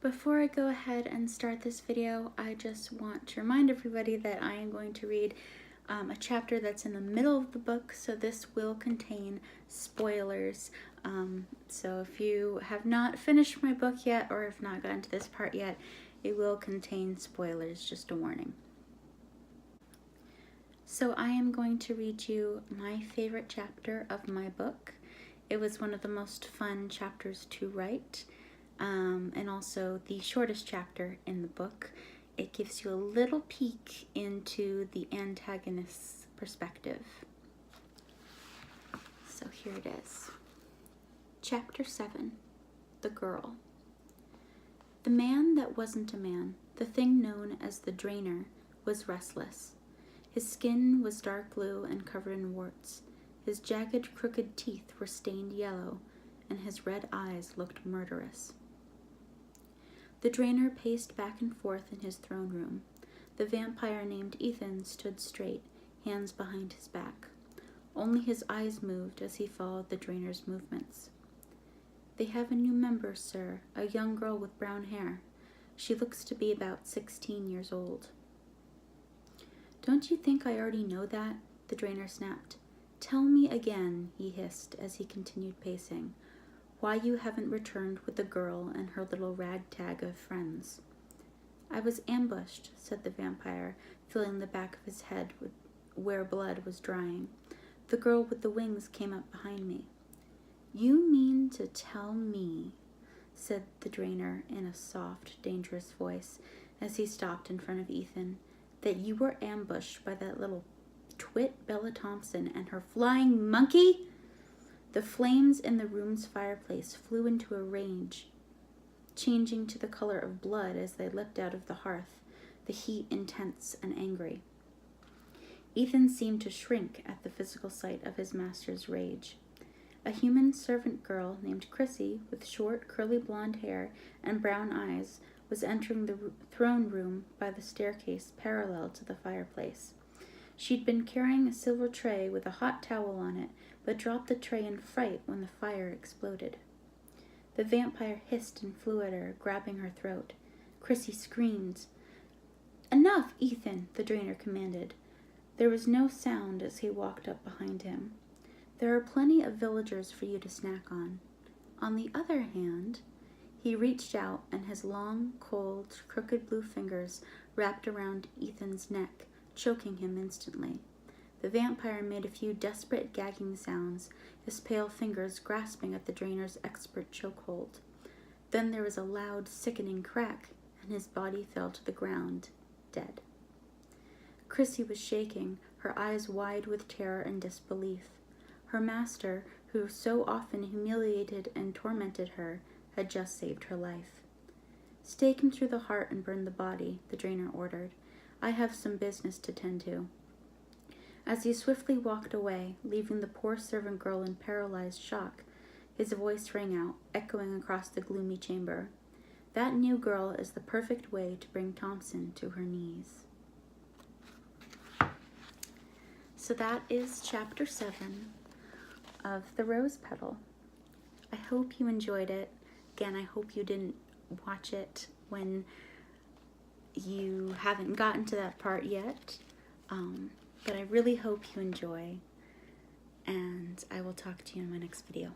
Before I go ahead and start this video, I just want to remind everybody that I am going to read a chapter that's in the middle of the book, so this will contain spoilers. So if you have not finished my book yet or have not gotten to this part yet, it will contain spoilers, just a warning. So I am going to read you my favorite chapter of my book. It was one of the most fun chapters to write. And also the shortest chapter in the book. It gives you a little peek into the antagonist's perspective. So here it is. Chapter 7, The Girl. The man that wasn't a man, the thing known as the drainer, was restless. His skin was dark blue and covered in warts. His jagged, crooked teeth were stained yellow, and his red eyes looked murderous. The drainer paced back and forth in his throne room. The vampire named Ethan stood straight, hands behind his back. Only his eyes moved as he followed the drainer's movements. "They have a new member, sir, a young girl with brown hair. She looks to be about 16 years old." "Don't you think I already know that?" the drainer snapped. "Tell me again," he hissed as he continued pacing, "why you haven't returned with the girl and her little ragtag of friends." "I was ambushed," said the vampire, feeling the back of his head where blood was drying. "The girl with the wings came up behind me." "You mean to tell me," said the drainer in a soft, dangerous voice as he stopped in front of Ethan, "that you were ambushed by that little twit Bella Thompson and her flying monkey?" The flames in the room's fireplace flew into a rage, changing to the color of blood as they leapt out of the hearth, the heat intense and angry. Ethan seemed to shrink at the physical sight of his master's rage. A human servant girl named Chrissy, with short, curly blonde hair and brown eyes, was entering the throne room by the staircase parallel to the fireplace. She'd been carrying a silver tray with a hot towel on it, but dropped the tray in fright when the fire exploded. The vampire hissed and flew at her, grabbing her throat. Chrissy screamed. "Enough, Ethan," the drainer commanded. There was no sound as he walked up behind him. "There are plenty of villagers for you to snack on. On the other hand," he reached out and his long, cold, crooked blue fingers wrapped around Ethan's neck, choking him instantly. The vampire made a few desperate gagging sounds, his pale fingers grasping at the drainer's expert chokehold. Then there was a loud, sickening crack, and his body fell to the ground, dead. Chrissy was shaking, her eyes wide with terror and disbelief. Her master, who so often humiliated and tormented her, had just saved her life. "Stake him through the heart and burn the body," the drainer ordered. "I have some business to tend to." As he swiftly walked away, leaving the poor servant girl in paralyzed shock, his voice rang out, echoing across the gloomy chamber. "That new girl is the perfect way to bring Thompson to her knees." So that is chapter 7 of The Rose Petal. I hope you enjoyed it. Again, I hope you didn't watch it when you haven't gotten to that part yet. But I really hope you enjoy, and I will talk to you in my next video.